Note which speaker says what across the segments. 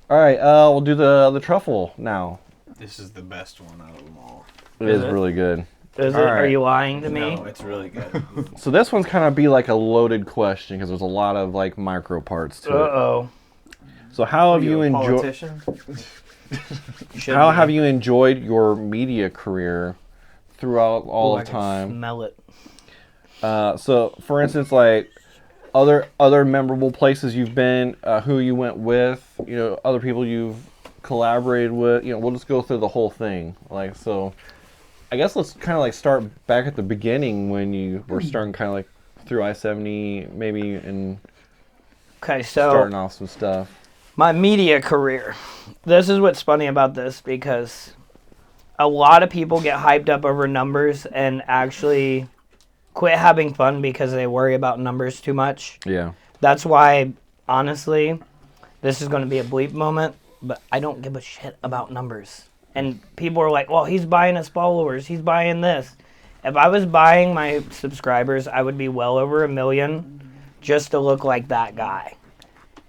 Speaker 1: All right, we'll do the truffle now.
Speaker 2: This is the best one out of them all.
Speaker 1: It is really good.
Speaker 3: Is it?
Speaker 1: All
Speaker 3: Are
Speaker 1: right.
Speaker 3: you lying to me?
Speaker 2: No, it's really good.
Speaker 1: So this one's kind of be like a loaded question because there's a lot of like micro parts to it.
Speaker 3: Uh-oh.
Speaker 1: So how have
Speaker 2: Are
Speaker 1: you
Speaker 2: a
Speaker 1: enjoyed?
Speaker 2: politician?
Speaker 1: How have you enjoyed your media career throughout all
Speaker 3: I
Speaker 1: of
Speaker 3: can
Speaker 1: time?
Speaker 3: smell it.
Speaker 1: So, for instance, like other memorable places you've been, who you went with, other people you've collaborated with. We'll just go through the whole thing. Like, so, I guess let's kind of like start back at the beginning when you were starting, kind of like through I-70, maybe, and
Speaker 3: Okay, so
Speaker 1: starting off some stuff.
Speaker 3: my media career. This is what's funny about this because a lot of people get hyped up over numbers and actually quit having fun because they worry about numbers too much.
Speaker 1: Yeah.
Speaker 3: That's why, honestly, this is going to be a bleep moment, but I don't give a shit about numbers. And people are like, well, he's buying his followers. He's buying this. If I was buying my subscribers, I would be well over 1 million just to look like that guy.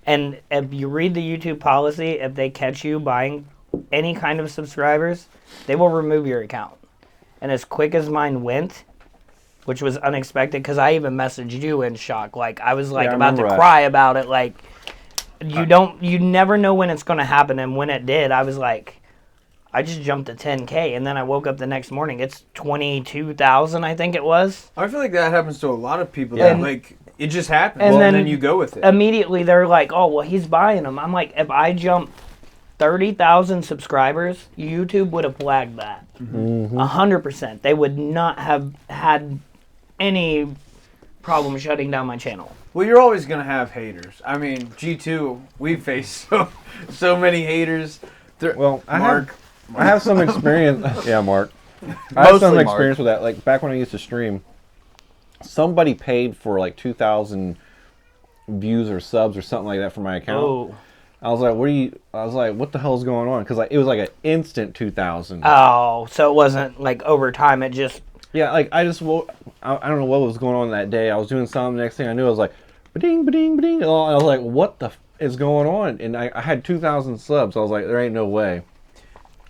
Speaker 3: And if you read the YouTube policy, if they catch you buying any kind of subscribers, they will remove your account. And as quick as mine went, which was unexpected, because I even messaged you in shock. Like, I was like about to cry about it. Like, you never know when it's going to happen. And when it did, I was like, I just jumped to 10K. And then I woke up the next morning. It's 22,000, I think it was.
Speaker 2: I feel like that happens to a lot of people.
Speaker 3: Yeah.
Speaker 2: That, like, it just happens,
Speaker 3: And
Speaker 2: and
Speaker 3: then
Speaker 2: then you go with it.
Speaker 3: Immediately, they're like, oh, well, he's buying them. I'm like, if I jump 30,000 subscribers, YouTube would have flagged that. 100%. They would not have had any problem shutting down my channel.
Speaker 2: Well, you're always going to have haters. I mean, G2, we've faced so many haters.
Speaker 1: Well,
Speaker 2: Mark.
Speaker 1: I have some experience. Yeah, Mark. I have some
Speaker 4: Mostly
Speaker 1: experience with that. Like back when I used to stream, somebody paid for like 2,000 views or subs or something like that for my account.
Speaker 3: Oh.
Speaker 1: I was like, what the hell's going on? Because it was like an instant 2,000.
Speaker 3: Oh, so it wasn't like over time. It just...
Speaker 1: Yeah, like I don't know what was going on that day. I was doing something. Next thing I knew, I was like, ba-ding, ba-ding, ba-ding. And I was like, what the is going on? And I had 2,000 subs. I was like, there ain't no way.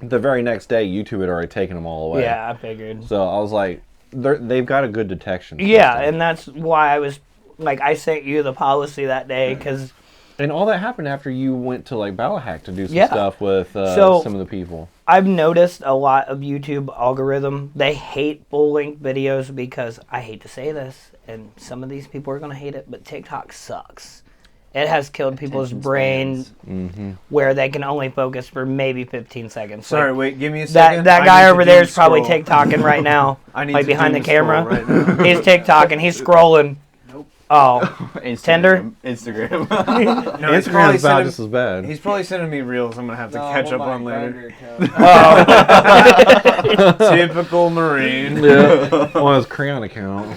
Speaker 1: The very next day, YouTube had already taken them all away.
Speaker 3: Yeah, I figured.
Speaker 1: So I was like, they've got a good detection system.
Speaker 3: Yeah, and that's why I was like, I sent you the policy that day because...
Speaker 1: And all that happened after you went to like Battlehack to do some
Speaker 3: Yeah.
Speaker 1: stuff with
Speaker 3: So-
Speaker 1: some of the people.
Speaker 3: I've noticed a lot of YouTube algorithm, they hate full-length videos because, I hate to say this, and some of these people are going to hate it, but TikTok sucks. It has killed people's brain where they can only focus for maybe 15 seconds.
Speaker 2: Sorry,
Speaker 3: Like,
Speaker 2: wait, give me a second.
Speaker 3: that
Speaker 2: I
Speaker 3: guy
Speaker 2: need to
Speaker 3: over there is
Speaker 2: doom
Speaker 3: probably
Speaker 2: scroll.
Speaker 3: TikToking right now,
Speaker 2: I need
Speaker 3: like
Speaker 2: to
Speaker 3: behind the
Speaker 2: doom scroll
Speaker 3: camera.
Speaker 2: right now.
Speaker 3: He's TikToking, he's scrolling. Oh, Tinder?
Speaker 4: Instagram.
Speaker 2: No, he's
Speaker 1: Instagram's
Speaker 2: probably
Speaker 1: about
Speaker 2: sending-
Speaker 1: just as bad.
Speaker 2: He's probably sending me reels I'm going to have to catch up on later.
Speaker 3: oh.
Speaker 2: Typical Marine.
Speaker 1: Yeah, on his Crayon account.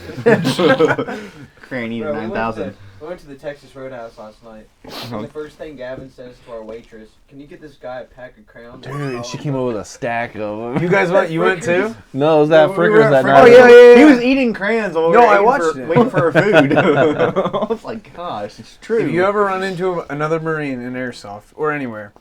Speaker 4: Cranny
Speaker 5: Bro,
Speaker 4: 9,000.
Speaker 5: We went to the Texas Roadhouse last night. And the first thing Gavin says to our waitress, "Can you get this guy a pack of crowns?"
Speaker 1: Dude, she came over with a stack of them.
Speaker 2: You guys went? You went too?
Speaker 1: No, it was that
Speaker 4: We
Speaker 1: Frickers
Speaker 4: were at
Speaker 1: that
Speaker 4: Frickers.
Speaker 1: night.
Speaker 4: He was eating crayons while we
Speaker 2: No,
Speaker 4: were
Speaker 2: I
Speaker 4: waiting
Speaker 2: watched
Speaker 4: for,
Speaker 2: it.
Speaker 4: waiting for our food. I was like, gosh, it's true.
Speaker 2: If you ever run into another Marine in airsoft or anywhere,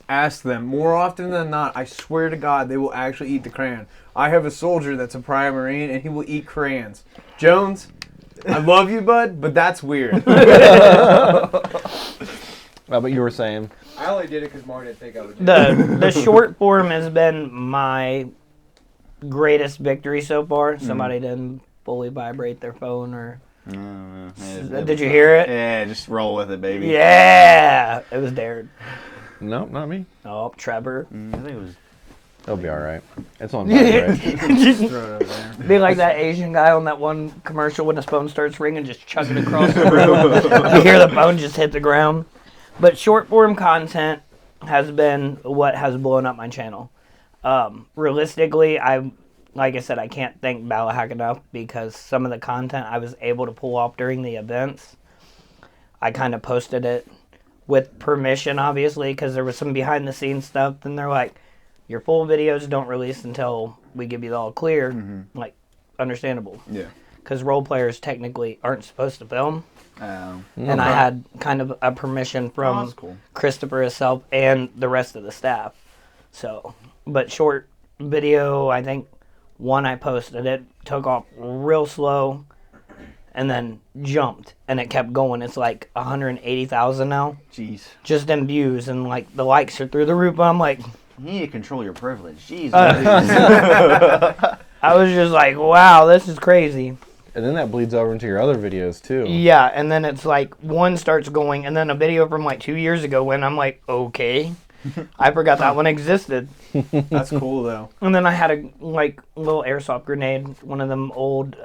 Speaker 2: ask them. More often than not, I swear to God, they will actually eat the crayon. I have a soldier that's a prior Marine, and he will eat crayons. Jones, I love you, bud, but that's weird.
Speaker 1: But you were saying?
Speaker 5: I only did it because Martin didn't think I would do it.
Speaker 3: The short form has been my greatest victory so far. Somebody didn't fully vibrate their phone or... Did you hear it?
Speaker 4: Yeah, just roll with it, baby.
Speaker 3: Yeah! It was Darren.
Speaker 1: No, not me.
Speaker 3: Oh, Trevor.
Speaker 4: I think it was.
Speaker 1: It'll be all right. It's on vibrate.
Speaker 2: Throw it over there.
Speaker 3: Be like that Asian guy on that one commercial when his phone starts ringing, just chuck it across the room. You hear the phone just hit the ground. But short form content has been what has blown up my channel. Realistically, like I said, I can't thank Battlehack enough because some of the content I was able to pull off during the events, I kind of posted it with permission, obviously, because there was some behind the scenes stuff. And they're like, your full videos don't release until we give you the all clear. Like, understandable.
Speaker 4: Yeah.
Speaker 3: Because role players technically aren't supposed to film. And I had kind of a permission from
Speaker 4: that's cool.
Speaker 3: Christopher himself and the rest of the staff. So, but short video, I think one I posted, it took off real slow and then jumped and it kept going. It's like 180,000 now.
Speaker 4: Jeez.
Speaker 3: Just in views, and like the likes are through the roof. I'm like,
Speaker 4: You need to control your privilege. Jeez.
Speaker 3: I was just like, wow, this is crazy.
Speaker 1: And then that bleeds over into your other videos too.
Speaker 3: Yeah, and then it's like one starts going, and then a video from like 2 years ago when I'm like, okay, I forgot that one existed.
Speaker 2: That's cool though.
Speaker 3: And then I had a like little airsoft grenade, one of them old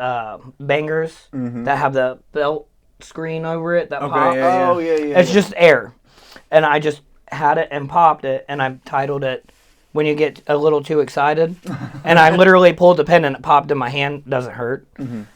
Speaker 3: bangers that have the belt screen over it that pop.
Speaker 2: Yeah.
Speaker 4: Oh, yeah.
Speaker 3: It's just air, and I just had it and popped it, and I titled it "When You Get a Little Too Excited," and I literally pulled the pin and it popped in my hand. Doesn't hurt.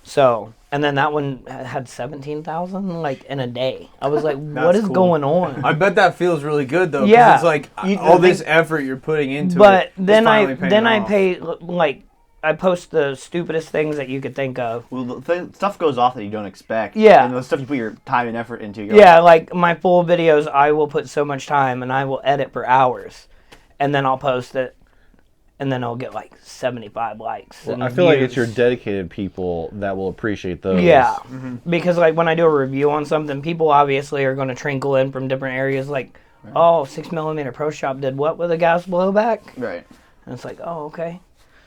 Speaker 3: So, and then that one had 17,000 like in a day. I was like, what is
Speaker 2: cool.
Speaker 3: going on?
Speaker 2: I bet that feels really good though. 'Cause
Speaker 3: Yeah.
Speaker 2: it's like all this effort you're putting into it.
Speaker 3: But
Speaker 2: is
Speaker 3: then
Speaker 2: finally paying off.
Speaker 3: pay like I post the stupidest things that you could think of.
Speaker 4: Well, the stuff goes off that you don't expect.
Speaker 3: Yeah.
Speaker 4: And the stuff you put your time and effort into. You're
Speaker 3: Yeah, like my full videos, I will put so much time and I will edit for hours, and then I'll post it, and then I'll get like 75 likes.
Speaker 1: Well,
Speaker 3: and
Speaker 1: I feel like it's
Speaker 3: views.
Speaker 1: your dedicated people that will appreciate those.
Speaker 3: Yeah, because like when I do a review on something, people obviously are going to trinkle in from different areas. Like, oh, 6mm Pro Shop did what with a gas blowback?
Speaker 4: Right.
Speaker 3: And it's like, oh, okay.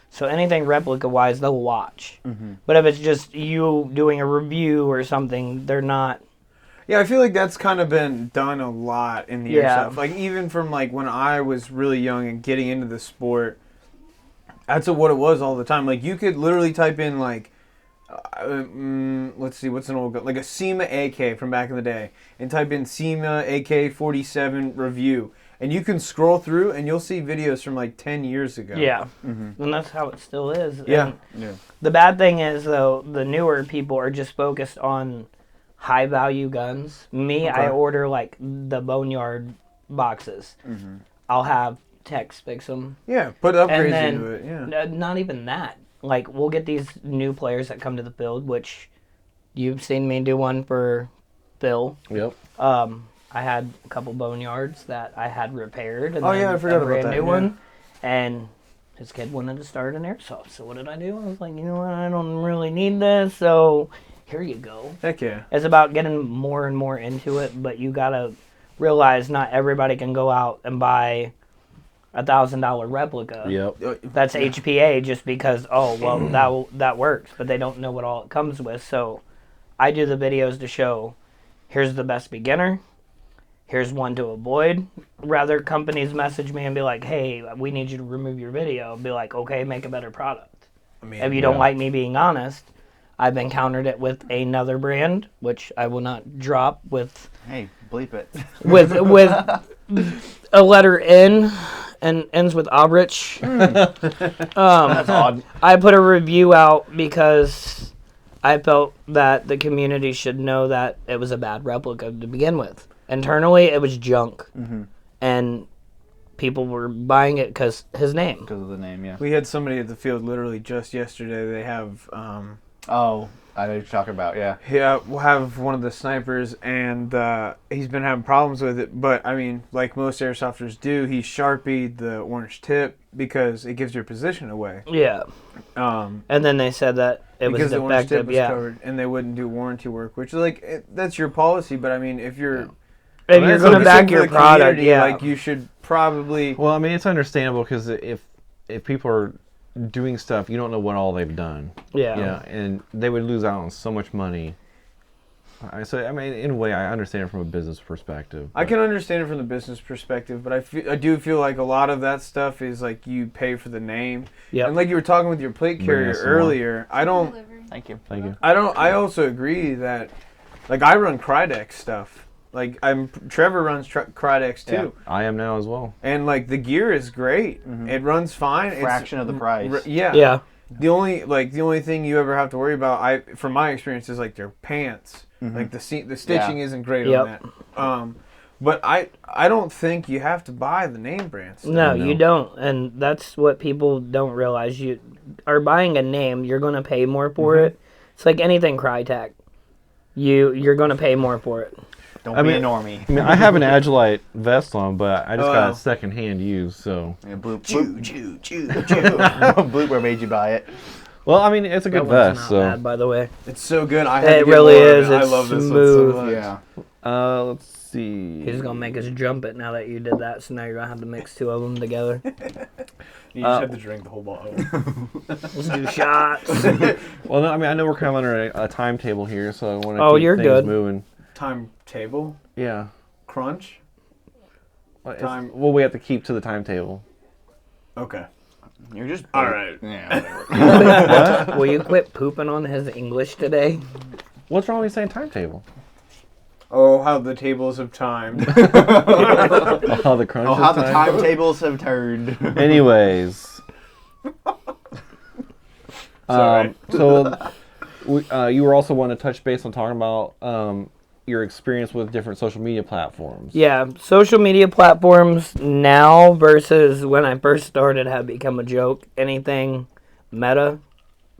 Speaker 3: So anything replica-wise, they'll watch. But if it's just you doing a review or something, they're not.
Speaker 2: Yeah, I feel like that's kind of been done a lot in the
Speaker 3: Yeah.
Speaker 2: airsoft. Like even from like when I was really young and getting into the sport, that's what it was all the time. Like you could literally type in like, let's see, what's an old gun? Like a SEMA AK from back in the day, and type in SEMA AK-47 review, and you can scroll through and you'll see videos from like 10 years ago.
Speaker 3: Yeah. And that's how it still is.
Speaker 2: Yeah.
Speaker 3: And the bad thing is, though, the newer people are just focused on high-value guns. Me, I order, like, the Boneyard boxes. I'll have techs fix them.
Speaker 2: Yeah, put upgrades
Speaker 3: And then,
Speaker 2: into it. Yeah.
Speaker 3: not even that. Like, we'll get these new players that come to the field, which you've seen me do one for Phil.
Speaker 1: Yep.
Speaker 3: I had a couple boneyards that I had repaired. And
Speaker 2: Oh,
Speaker 3: then
Speaker 2: yeah, I forgot
Speaker 3: a
Speaker 2: about
Speaker 3: brand
Speaker 2: that,
Speaker 3: new
Speaker 2: yeah.
Speaker 3: one. And his kid wanted to start an airsoft. So what did I do? I was like, you know what? I don't really need this. So here you go.
Speaker 2: Heck yeah.
Speaker 3: It's about getting more and more into it. But you got to realize not everybody can go out and buy $1,000 replica.
Speaker 1: Yep.
Speaker 3: That's HPA just because, oh, well, that works. But they don't know what all it comes with. So I do the videos to show, here's the best beginner. Here's one to avoid. Rather, companies message me and be like, hey, we need you to remove your video. I'll be like, okay, make a better product.
Speaker 2: I mean,
Speaker 3: If you don't like me being honest, I've encountered it with another brand, which I will not drop, with
Speaker 4: Hey, bleep it.
Speaker 3: with a letter N and ends with Obrich.
Speaker 4: That's odd.
Speaker 3: I put a review out because I felt that the community should know that it was a bad replica to begin with. Internally, it was junk, and people were buying it because his name.
Speaker 4: Because of the name, yeah.
Speaker 2: we had somebody at the field literally just yesterday. They have,
Speaker 4: Oh, I know what you're talking about, yeah.
Speaker 2: we'll have one of the snipers, and he's been having problems with it. But I mean, like most airsofters do, he sharpied the orange tip because it gives your position away.
Speaker 3: Yeah,
Speaker 2: Um,
Speaker 3: and then they said that it was
Speaker 2: because the orange tip
Speaker 3: defective.
Speaker 2: was
Speaker 3: Yeah,
Speaker 2: covered, and they wouldn't do warranty work, which is like that's your policy. But I mean, if you're
Speaker 3: if you're
Speaker 2: that's
Speaker 3: going to
Speaker 2: focusing
Speaker 3: back
Speaker 2: for
Speaker 3: your
Speaker 2: the
Speaker 3: product,
Speaker 2: community,
Speaker 3: yeah,
Speaker 2: like you should probably.
Speaker 1: Well, I mean, it's understandable because if people are doing stuff, you don't know what all they've done.
Speaker 3: yeah.
Speaker 1: Yeah, and they would lose out on so much money. So I mean, in a way, I understand it from a business perspective.
Speaker 2: I can understand it from the business perspective, but I do feel like a lot of that stuff is like you pay for the name,
Speaker 3: Yep.
Speaker 2: and like you were talking with your plate
Speaker 1: Bring
Speaker 2: carrier
Speaker 1: us some more.
Speaker 2: earlier.
Speaker 4: Thank you.
Speaker 1: Thank you.
Speaker 2: I also agree that, like I run Crydex stuff. Like Trevor runs Crydex too,
Speaker 1: I am now as well.
Speaker 2: and like the gear is great. It runs fine.
Speaker 4: Fraction of the price.
Speaker 2: Yeah.
Speaker 3: Yeah.
Speaker 2: The only thing you ever have to worry about, from my experience, is like their pants. Like the stitching isn't great on that. But I don't think you have to buy the name brand stuff.
Speaker 3: No, you don't, and that's what people don't realize. You are buying a name, you're going to pay more for it. It's like anything Crytek. you're gonna pay more for it.
Speaker 4: Don't
Speaker 1: I
Speaker 4: be
Speaker 1: mean-
Speaker 4: a normie.
Speaker 1: I mean, I have an Agilite vest on, but I just
Speaker 2: Oh,
Speaker 1: got
Speaker 2: wow.
Speaker 1: it secondhand used, so.
Speaker 4: Yeah, Blooper made you buy it.
Speaker 1: Well, I mean, it's a
Speaker 3: That
Speaker 1: good
Speaker 3: one's
Speaker 1: vest,
Speaker 3: not
Speaker 1: so.
Speaker 3: bad, by the way.
Speaker 2: It's so good. I had
Speaker 3: It
Speaker 2: to get
Speaker 3: really
Speaker 2: more of
Speaker 3: is.
Speaker 2: it. I
Speaker 3: It's
Speaker 2: love this
Speaker 3: smooth.
Speaker 2: one so much.
Speaker 4: Yeah.
Speaker 1: Let's see.
Speaker 3: He's gonna make us jump it now that you did that. So now you're gonna have to mix two of them together.
Speaker 2: You just have to drink the whole bottle.
Speaker 3: Let's do shots.
Speaker 1: Well, no, I mean, I know we're kind of under a timetable here, so I want to
Speaker 3: Oh,
Speaker 1: keep
Speaker 3: you're
Speaker 1: things
Speaker 3: good.
Speaker 1: moving.
Speaker 2: Timetable?
Speaker 1: Yeah.
Speaker 2: Crunch? Time-
Speaker 1: Well, we have to keep to the timetable.
Speaker 2: Okay.
Speaker 4: You're just.
Speaker 2: All right.
Speaker 4: Yeah, whatever.
Speaker 3: Will you quit pooping on his English today?
Speaker 1: What's wrong with saying timetable?
Speaker 2: Oh, how the tables have timed.
Speaker 1: Oh, the crunch.
Speaker 4: Oh,
Speaker 1: is
Speaker 4: how the
Speaker 1: time?
Speaker 4: timetables have turned.
Speaker 1: Anyways.
Speaker 2: Sorry.
Speaker 1: So, you were also wanting to touch base on talking about your experience with different social media platforms.
Speaker 3: Yeah, social media platforms now versus when I first started have become a joke. Anything Meta,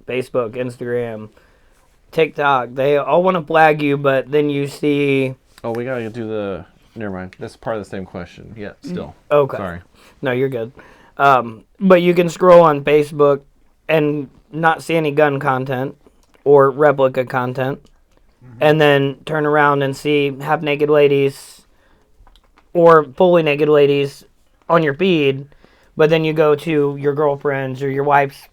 Speaker 3: Facebook, Instagram, TikTok, they all want to flag you, but then you see...
Speaker 1: Oh, we gotta do the. Never mind. That's part of the same question. Yeah, still.
Speaker 3: Okay.
Speaker 1: Sorry.
Speaker 3: No, you're good. But you can scroll on Facebook and not see any gun content or replica content, and then turn around and see half-naked ladies or fully naked ladies on your feed, but then you go to your girlfriend's or your wife's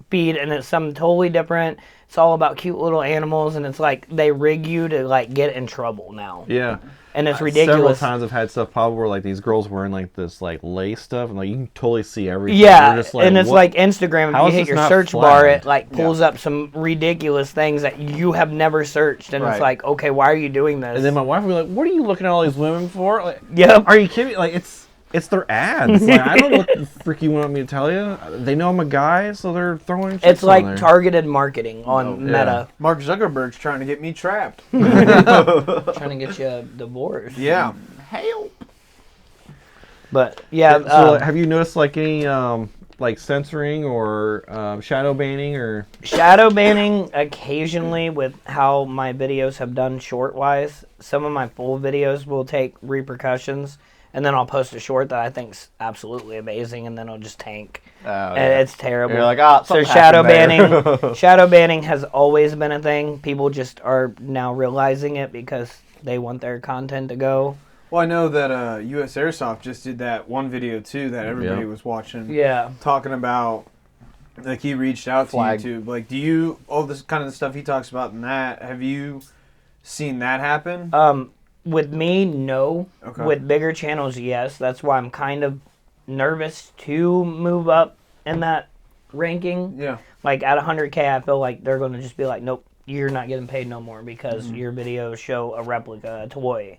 Speaker 3: feed and it's something totally different. It's all about cute little animals, and it's like they rig you to like get in trouble now,
Speaker 1: Yeah.
Speaker 3: and it's
Speaker 1: Several
Speaker 3: ridiculous.
Speaker 1: times I've had stuff pop where like these girls wearing like this like lace stuff, and like you can totally see everything.
Speaker 3: Yeah,
Speaker 1: You're just
Speaker 3: and it's
Speaker 1: what-
Speaker 3: like Instagram. If
Speaker 1: how
Speaker 3: you
Speaker 1: is
Speaker 3: hit
Speaker 1: this
Speaker 3: your
Speaker 1: not
Speaker 3: search bar,
Speaker 1: flagged?
Speaker 3: it like pulls up some ridiculous things that you have never searched, and it's
Speaker 4: Right.
Speaker 3: like, okay, why are you doing this?
Speaker 1: And then my wife would be like, "What are you looking at all these women for? Like,
Speaker 3: Yep.
Speaker 1: are you kidding? Like it's their ads. Like, I don't know what the frick you want me to tell you. They know I'm a guy, so they're throwing.
Speaker 3: It's
Speaker 1: chicks on
Speaker 3: like
Speaker 1: there.
Speaker 3: targeted marketing on Meta,
Speaker 2: Mark Zuckerberg's trying to get me trapped.
Speaker 3: trying to get you divorced.
Speaker 2: Yeah.
Speaker 4: Help.
Speaker 3: But yeah,
Speaker 1: So have you noticed like any like censoring or shadow banning or?
Speaker 3: shadow banning occasionally with how my videos have done short wise. Some of my full videos will take repercussions, and then I'll post a short that I think's absolutely amazing, and then it'll just tank.
Speaker 4: Oh,
Speaker 3: And
Speaker 4: yeah.
Speaker 3: it's terrible.
Speaker 4: You're like, ah,
Speaker 3: So
Speaker 4: something
Speaker 3: shadow
Speaker 4: happened there.
Speaker 3: banning, shadow banning has always been a thing. People just are now realizing it because they want their content to go.
Speaker 2: Well, I know that US Airsoft just did that one video too that everybody
Speaker 1: Yeah.
Speaker 2: was watching.
Speaker 3: Yeah.
Speaker 2: Talking about, like, he reached out
Speaker 4: Flag.
Speaker 2: to YouTube. Like, do you, all this kind of stuff he talks about in that, have you seen that happen?
Speaker 3: With me, no.
Speaker 2: Okay.
Speaker 3: With bigger channels, yes. That's why I'm kind of nervous to move up in that ranking.
Speaker 2: Yeah.
Speaker 3: Like at 100K, I feel like they're going to just be like, nope, you're not getting paid no more because your videos show a replica, a toy.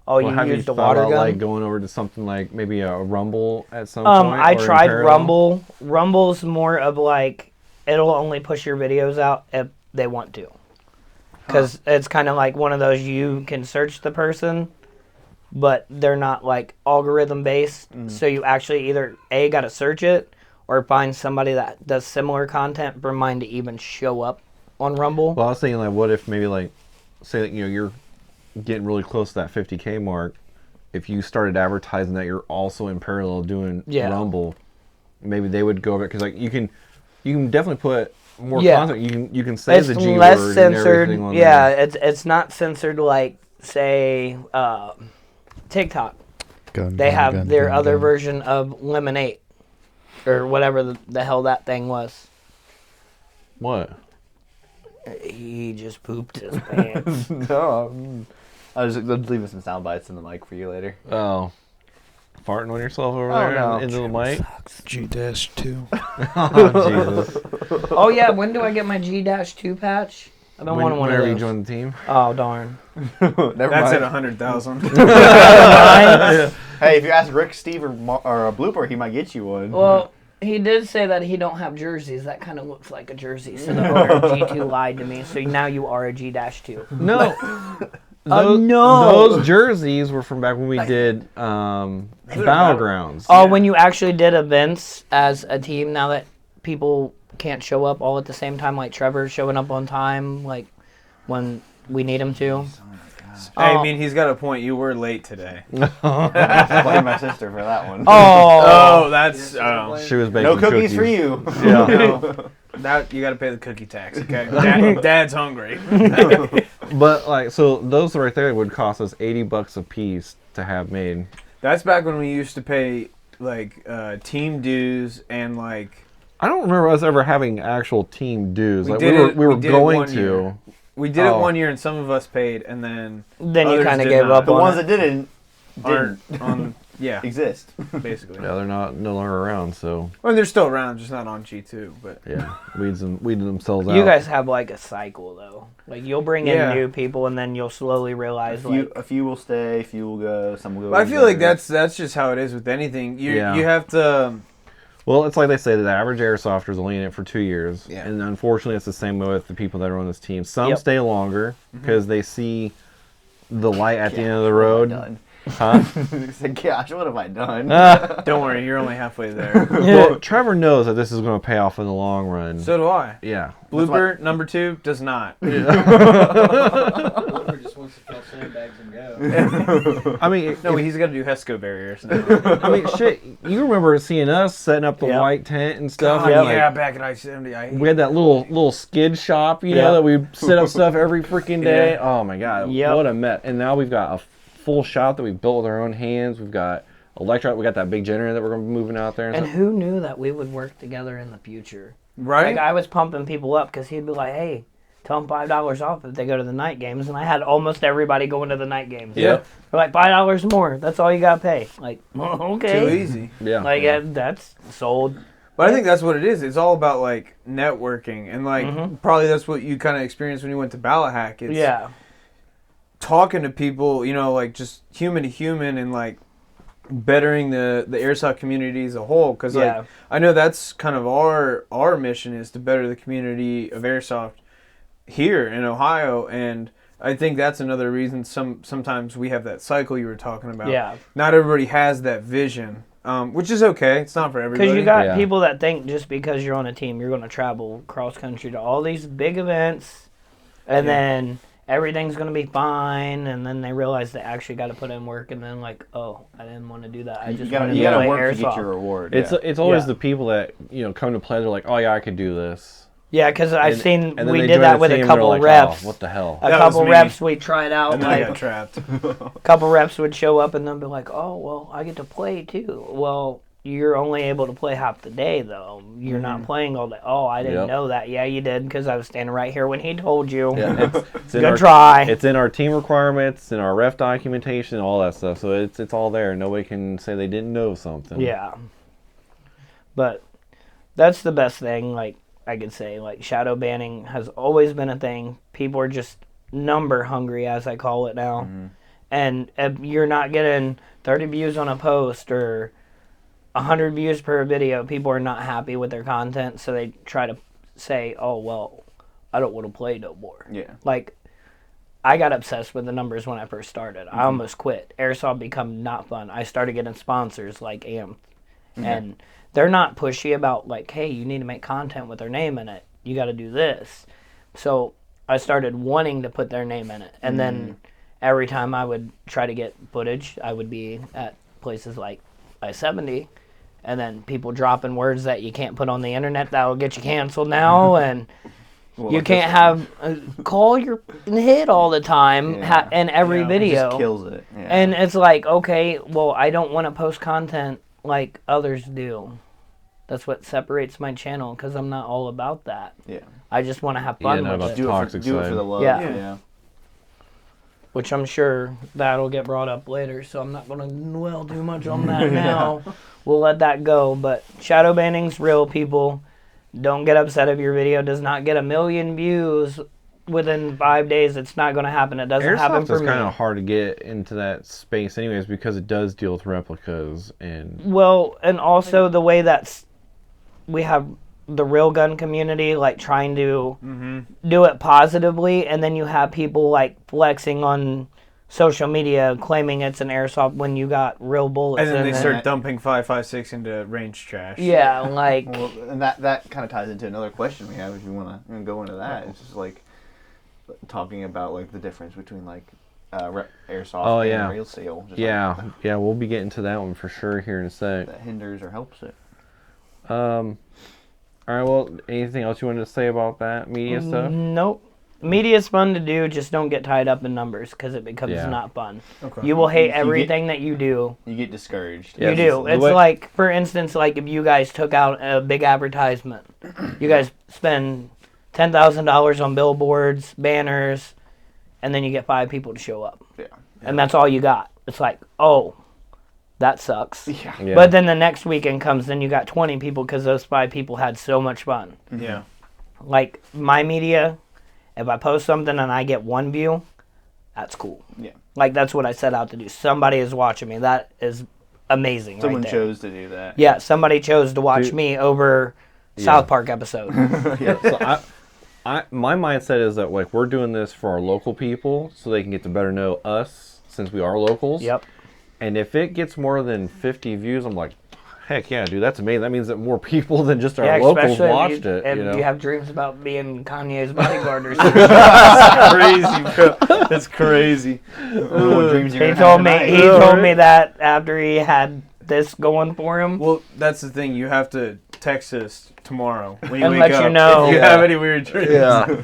Speaker 3: Oh,
Speaker 1: Well, have
Speaker 3: you
Speaker 1: you
Speaker 3: used a
Speaker 1: thought
Speaker 3: water
Speaker 1: about
Speaker 3: gun?
Speaker 1: like going over to something like maybe a Rumble at some point?
Speaker 3: I
Speaker 1: or in
Speaker 3: tried
Speaker 1: parallel?
Speaker 3: Rumble. Rumble's more of like, it'll only push your videos out if they want to. Because it's kind of like one of those, you can search the person, but they're not like algorithm based. So you actually either A, got to search it, or find somebody that does similar content for mine to even show up on Rumble.
Speaker 1: Well, I was thinking like, what if maybe like, say that you're getting really close to that 50K mark. If you started advertising that you're also in parallel doing
Speaker 3: Yeah.
Speaker 1: Rumble, maybe they would go over it because like you can definitely put more
Speaker 3: Yeah.
Speaker 1: content. You can say
Speaker 3: It's
Speaker 1: the G
Speaker 3: less
Speaker 1: word
Speaker 3: censored.
Speaker 1: and everything on
Speaker 3: Yeah,
Speaker 1: there.
Speaker 3: it's not censored like say TikTok. They have their other version of Lemonade, or whatever the hell that thing was.
Speaker 1: What?
Speaker 3: He just pooped his pants.
Speaker 4: No. Let's leave some sound bites in the mic for you later.
Speaker 1: Oh, farting on yourself over
Speaker 4: Oh,
Speaker 1: there
Speaker 4: no.
Speaker 1: into the mic.
Speaker 6: G-2.
Speaker 1: Oh Jesus!
Speaker 3: Oh yeah, when do I get my G-2 patch? I've been wanting one of
Speaker 1: Whenever you
Speaker 3: those.
Speaker 1: join the team.
Speaker 3: Oh darn.
Speaker 4: Never
Speaker 2: That's
Speaker 4: mind.
Speaker 2: at 100,000.
Speaker 4: Hey, if you ask Rick, Steve, or a Blooper, he might get you one.
Speaker 3: Well, he did say that he don't have jerseys. That kind of looks like a jersey. So the owner of G2 lied to me. So now you are a G-2.
Speaker 1: No.
Speaker 3: No.
Speaker 1: Those jerseys were from back when we did Battlegrounds.
Speaker 3: Oh, when you actually did events as a team, now that people can't show up all at the same time, like Trevor's showing up on time, like when we need him to.
Speaker 2: I mean, he's got a point. You were late today.
Speaker 4: Blame my sister for that one.
Speaker 2: Oh, that's
Speaker 1: She was baking
Speaker 4: no cookies for you.
Speaker 1: Yeah.
Speaker 2: no. That you got to pay the cookie tax. Okay, Dad's hungry.
Speaker 1: But like, so those right there would cost us $80 a piece to have made.
Speaker 2: That's back when we used to pay like team dues and like.
Speaker 1: I don't remember us ever having actual team dues.
Speaker 2: We
Speaker 1: Like
Speaker 2: did
Speaker 1: we were
Speaker 2: it
Speaker 1: going
Speaker 2: one
Speaker 1: to.
Speaker 2: year. We did it
Speaker 1: Oh.
Speaker 2: 1 year, and some of us paid, and then
Speaker 3: You
Speaker 2: others
Speaker 3: kind of
Speaker 2: did
Speaker 3: gave
Speaker 2: not.
Speaker 3: up
Speaker 4: The
Speaker 3: on
Speaker 4: ones
Speaker 3: it.
Speaker 4: that didn't
Speaker 2: aren't yeah,
Speaker 4: exist.
Speaker 2: basically.
Speaker 1: Yeah, they're no longer around. So
Speaker 2: Well, they're still around, just not on G2. But
Speaker 1: yeah, weeding themselves out.
Speaker 3: You guys have like a cycle though. Like you'll bring in
Speaker 2: Yeah.
Speaker 3: new people, and then you'll slowly realize
Speaker 4: A few will stay, a few will go, some will go.
Speaker 2: I feel like that's just how it is with anything. You
Speaker 1: Yeah.
Speaker 2: you have to.
Speaker 1: Well, it's like they say that the average airsofter is only in it for 2 years.
Speaker 2: Yeah.
Speaker 1: And unfortunately, it's the same way with the people that are on this team. Some
Speaker 3: Yep.
Speaker 1: stay longer because they see the light at the end of the
Speaker 4: What
Speaker 1: road.
Speaker 4: have I done?
Speaker 1: Huh?
Speaker 4: He said, gosh, what have I done?
Speaker 2: Don't worry, you're only halfway there.
Speaker 1: Well, Trevor knows that this is going to pay off in the long run.
Speaker 2: So do I.
Speaker 1: yeah.
Speaker 2: Blooper number 2 does not.
Speaker 5: Oliver just wants to catch sandbags and go.
Speaker 1: I mean,
Speaker 2: No, he's got to do HESCO barriers now.
Speaker 1: I mean, shit. You remember seeing us setting up the
Speaker 3: Yep.
Speaker 1: white tent and stuff?
Speaker 2: God,
Speaker 1: and,
Speaker 2: yeah,
Speaker 1: like,
Speaker 2: back at I-70. I hate
Speaker 1: we had that little skid shop, you
Speaker 3: Yeah.
Speaker 1: know, that we set up stuff every freaking day.
Speaker 2: Yeah.
Speaker 1: Oh my god,
Speaker 3: Yep.
Speaker 1: what a mess! And now we've got a full shop that we built with our own hands. We've got electric. We got that big generator that we're gonna be moving out there. And
Speaker 3: And
Speaker 1: stuff.
Speaker 3: who knew that we would work together in the future?
Speaker 2: Right?
Speaker 3: Like I was pumping people up because he'd be like, "Hey, tell them $5 off if they go to the night games," and I had almost everybody going to the night games.
Speaker 2: Yeah.
Speaker 3: They're like $5 more. That's all you gotta pay. Like, okay.
Speaker 2: Too easy.
Speaker 1: Yeah,
Speaker 3: Like that's sold.
Speaker 2: But I think that's what it is. It's all about like networking, and like
Speaker 3: Mhm.
Speaker 2: probably that's what you kind of experienced when you went to Ballot Hack. It's
Speaker 3: Yeah.
Speaker 2: talking to people, you know, like just human to human, and like bettering the airsoft community as a whole. Because
Speaker 3: Yeah.
Speaker 2: like I know that's kind of our mission is to better the community of airsoft here in Ohio, and I think that's another reason sometimes we have that cycle you were talking about.
Speaker 3: Yeah.
Speaker 2: Not everybody has that vision, which is okay. It's not for everybody.
Speaker 3: Because you got
Speaker 1: Yeah.
Speaker 3: people that think just because you're on a team, you're going to travel cross country to all these big events, and
Speaker 2: Yeah.
Speaker 3: then everything's going to be fine, and then they realize they actually got to put in work, and then like, oh, I didn't want to do that. I just wanted
Speaker 4: you
Speaker 3: to
Speaker 4: gotta
Speaker 3: play
Speaker 4: work
Speaker 3: airsoft.
Speaker 4: to get your reward.
Speaker 1: it's always
Speaker 3: Yeah.
Speaker 1: the people that come to play. They're like, oh yeah, I could do this.
Speaker 3: Yeah, because I've
Speaker 1: And-
Speaker 3: seen
Speaker 1: and then
Speaker 3: we
Speaker 1: they
Speaker 3: did
Speaker 1: join
Speaker 3: that
Speaker 1: the
Speaker 3: with
Speaker 1: team
Speaker 3: a
Speaker 1: and they're
Speaker 3: couple
Speaker 1: like,
Speaker 3: reps.
Speaker 1: Oh, what the hell?
Speaker 3: A
Speaker 2: That
Speaker 3: couple
Speaker 2: was me.
Speaker 3: reps we tried out.
Speaker 2: and then I
Speaker 3: Like,
Speaker 2: got trapped.
Speaker 3: a couple reps would show up and then be like, oh, well, I get to play too. Well, you're only able to play half the day, though. You're not playing all day. Oh, I didn't
Speaker 1: Yep.
Speaker 3: know that. Yeah, you did, because I was standing right here when he told you.
Speaker 1: Yeah, it's in
Speaker 3: Good
Speaker 1: our,
Speaker 3: try.
Speaker 1: It's in our team requirements, in our ref documentation, all that stuff. So it's all there. Nobody can say they didn't know something.
Speaker 3: Yeah. But that's the best thing, like, I could say. Like, shadow banning has always been a thing. People are just number hungry, as I call it now. And if you're not getting 30 views on a post or 100 views per video, people are not happy with their content, so they try to say, oh, well, I don't want to play no more.
Speaker 4: Yeah.
Speaker 3: Like, I got obsessed with the numbers when I first started. I almost quit. Airsoft become not fun. I started getting sponsors like AMP. And they're not pushy about, like, hey, you need to make content with their name in it. You got to do this. So I started wanting to put their name in it. And then every time I would try to get footage, I would be at places like I-70. And then people dropping words that you can't put on the internet that will get you canceled now. And
Speaker 4: Well,
Speaker 3: you
Speaker 4: like
Speaker 3: can't have call your hit all the time
Speaker 4: Yeah.
Speaker 3: in every
Speaker 2: Yeah, it
Speaker 3: video.
Speaker 4: It just kills it. Yeah.
Speaker 3: And it's like, okay, well, I don't want to post content like others do. That's what separates my channel, because I'm not all about that.
Speaker 4: yeah.
Speaker 3: I just want to have fun
Speaker 1: not
Speaker 3: with
Speaker 1: about
Speaker 3: it.
Speaker 1: the toxic
Speaker 4: do it
Speaker 1: side.
Speaker 4: for the love.
Speaker 3: Yeah.
Speaker 4: Yeah.
Speaker 3: Which I'm sure that'll get brought up later, so I'm not going to dwell too much on that now. We'll let that go. But shadow banning's real, people. Don't get upset if your video does not get 1 million views within 5 days. It's not going to happen. It doesn't happen
Speaker 1: Airsoft
Speaker 3: for
Speaker 1: is
Speaker 3: me.
Speaker 1: kind of hard to get into that space, anyways, because it does deal with replicas and
Speaker 3: Well, and also the way that we have the real gun community like trying to do it positively, and then you have people like flexing on social media claiming it's an airsoft when you got real bullets
Speaker 2: And then
Speaker 3: in
Speaker 2: they
Speaker 3: it.
Speaker 2: start dumping 5.56 into range trash.
Speaker 3: Yeah, like
Speaker 4: Well, and that kind of ties into another question we have if you want to go into that. It's just like, talking about like the difference between like airsoft
Speaker 1: Oh,
Speaker 4: and
Speaker 1: yeah.
Speaker 4: real seal. Just
Speaker 1: Yeah, yeah, we'll be getting to that one for sure here in a sec.
Speaker 4: That hinders or helps it.
Speaker 1: All right. Well, anything else you wanted to say about that media stuff?
Speaker 3: Nope. Media's fun to do, just don't get tied up in numbers because it becomes
Speaker 1: Yeah.
Speaker 3: not fun.
Speaker 2: Okay.
Speaker 3: You will hate
Speaker 4: You get-
Speaker 3: everything that you do.
Speaker 4: You get discouraged.
Speaker 1: Yeah,
Speaker 3: You do.
Speaker 1: the
Speaker 3: It's
Speaker 1: way-
Speaker 3: like, for instance, like if you guys took out a big advertisement, you guys spend $10,000 on billboards, banners, and then you get 5 people to show up.
Speaker 4: Yeah.
Speaker 3: And that's all you got. It's like, oh, that sucks.
Speaker 4: Yeah.
Speaker 1: Yeah.
Speaker 3: But then the next weekend comes, then you got 20 people because those 5 people had so much fun.
Speaker 2: Yeah.
Speaker 3: Like my media, if I post something and I get 1 view, that's cool.
Speaker 4: Yeah.
Speaker 3: Like that's what I set out to do. Somebody is watching me. That is amazing.
Speaker 4: Someone
Speaker 3: right there.
Speaker 4: chose to do that.
Speaker 3: Yeah, somebody chose to watch
Speaker 1: Dude.
Speaker 3: me over
Speaker 1: Yeah.
Speaker 3: South Park episode.
Speaker 1: Yeah, so my mindset is that like we're doing this for our local people so they can get to better know us since we are locals.
Speaker 3: Yep.
Speaker 1: And if it gets more than 50 views, I'm like, heck yeah, dude, that's amazing. That means that more people than just our locals
Speaker 3: especially
Speaker 1: watched
Speaker 3: if
Speaker 1: it. You know?
Speaker 3: you have dreams about being Kanye's bodyguard or something.
Speaker 2: Crazy, bro. That's crazy.
Speaker 4: What dreams you're
Speaker 3: He
Speaker 4: gonna
Speaker 3: told
Speaker 4: have
Speaker 3: me.
Speaker 4: tonight.
Speaker 3: He told me that after he had this going for him.
Speaker 2: Well, that's the thing. You have to text us tomorrow when you
Speaker 3: And
Speaker 2: wake
Speaker 3: let
Speaker 2: up
Speaker 3: you know.
Speaker 2: if you have any weird dreams.
Speaker 1: Yeah.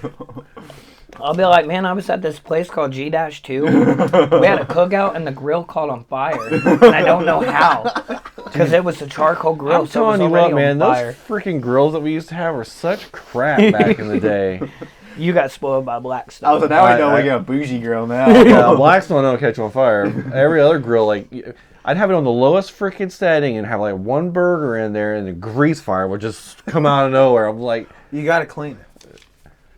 Speaker 3: I'll be like, man, I was at this place called G-2. We had a cookout and the grill caught on fire, and I don't know how, because it was a charcoal grill.
Speaker 1: I'm
Speaker 3: so it was
Speaker 1: telling you
Speaker 3: already
Speaker 1: what, man,
Speaker 3: on
Speaker 1: those
Speaker 3: fire.
Speaker 1: freaking grills that we used to have were such crap back in the day.
Speaker 3: You got spoiled by
Speaker 4: I was
Speaker 3: Blackstone.
Speaker 4: like, now we know
Speaker 1: I-
Speaker 4: we got a bougie girl now.
Speaker 1: Yeah, Blackstone don't catch on fire. Every other grill, like, I'd have it on the lowest freaking setting and have like one burger in there and the grease fire would just come out of nowhere. I'm like,
Speaker 2: You got to clean it.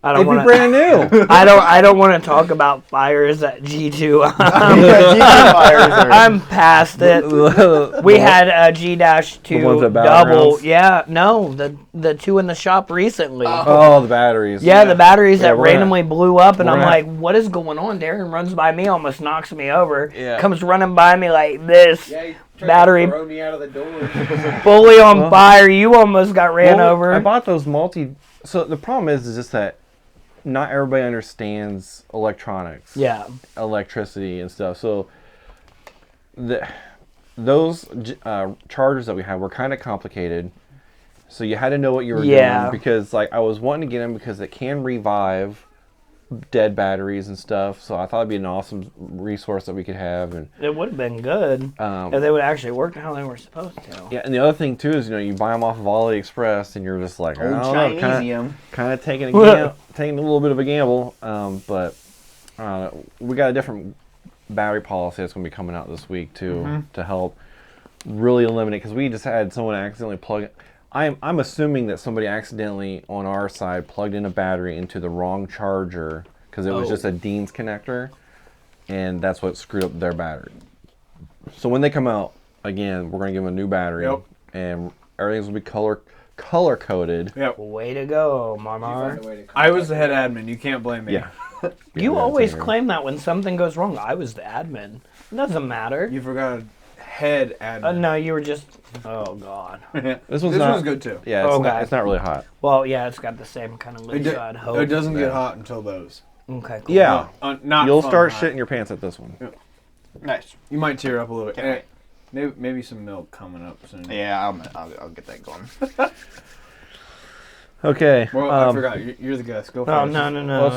Speaker 3: I
Speaker 1: it'd
Speaker 3: don't
Speaker 1: be
Speaker 3: want
Speaker 1: brand new.
Speaker 3: I don't want to talk about fires at G2. I'm past it. We had a G-2
Speaker 1: The ones at
Speaker 3: double.
Speaker 1: Battlegrounds?
Speaker 3: Yeah, no, the 2 in the shop recently.
Speaker 1: Oh, the batteries.
Speaker 3: Yeah, the batteries
Speaker 1: Yeah,
Speaker 3: that
Speaker 1: we're gonna-
Speaker 3: randomly blew up, and
Speaker 1: we're
Speaker 3: I'm
Speaker 1: gonna
Speaker 3: like, what is going on? Darren runs by me, almost knocks me over.
Speaker 1: Yeah.
Speaker 3: Comes running by me like this,
Speaker 5: Yeah, he tried
Speaker 3: Battery.
Speaker 5: to throw me out of the door.
Speaker 3: fully on
Speaker 1: Well-
Speaker 3: fire. You almost got ran
Speaker 1: Well,
Speaker 3: over.
Speaker 1: I bought those So the problem is just that not everybody understands electronics.
Speaker 3: Yeah.
Speaker 1: Electricity and stuff. So those chargers that we had were kind of complicated. So you had to know what you were
Speaker 3: Yeah.
Speaker 1: doing because like I was wanting to get them because it can revive dead batteries and stuff. So I thought it'd be an awesome resource that we could have. And
Speaker 3: It would have been good if they would actually work how they were supposed to.
Speaker 1: yeah, and the other thing too is you buy them off of AliExpress and you're just like, I
Speaker 4: Old
Speaker 1: don't know,
Speaker 4: Chinesium.
Speaker 1: kind of taking taking a little bit of a gamble. But we got a different battery policy that's going to be coming out this week too to help really eliminate because we just had someone accidentally plug it. I'm assuming that somebody accidentally on our side plugged in a battery into the wrong charger because it was just a Dean's connector, and that's what screwed up their battery. So when they come out again, we're gonna give them a new battery, and everything's gonna be color coded.
Speaker 2: Yep.
Speaker 3: Way to go,
Speaker 5: You
Speaker 3: Marmar.
Speaker 5: find a way to
Speaker 2: I was the
Speaker 5: contact
Speaker 2: head
Speaker 5: me.
Speaker 2: admin. You can't blame me.
Speaker 1: Yeah.
Speaker 3: You
Speaker 1: Yeah,
Speaker 3: always
Speaker 1: that's
Speaker 3: claim that when something goes wrong, I was the admin. It doesn't matter.
Speaker 2: You forgot head admin.
Speaker 3: No, you were just. Oh God.
Speaker 1: This
Speaker 2: This
Speaker 1: not,
Speaker 2: one's good too.
Speaker 1: Yeah, it's,
Speaker 3: Okay.
Speaker 1: not, it's not really hot.
Speaker 3: Well, yeah, it's got the same kind of lid, so I'd hope.
Speaker 2: It doesn't
Speaker 1: Yeah.
Speaker 2: get hot until those.
Speaker 3: Okay. Cool.
Speaker 1: Yeah,
Speaker 2: Not
Speaker 1: you'll
Speaker 2: fun
Speaker 1: start
Speaker 2: hot.
Speaker 1: shitting your pants at this one.
Speaker 4: Nice.
Speaker 2: You might tear up a little bit. Maybe some milk coming up soon.
Speaker 4: Yeah, I'll get that going.
Speaker 1: Okay.
Speaker 2: Well, I forgot. You're the guest. Go
Speaker 3: Oh
Speaker 2: first.
Speaker 3: no.
Speaker 1: Well,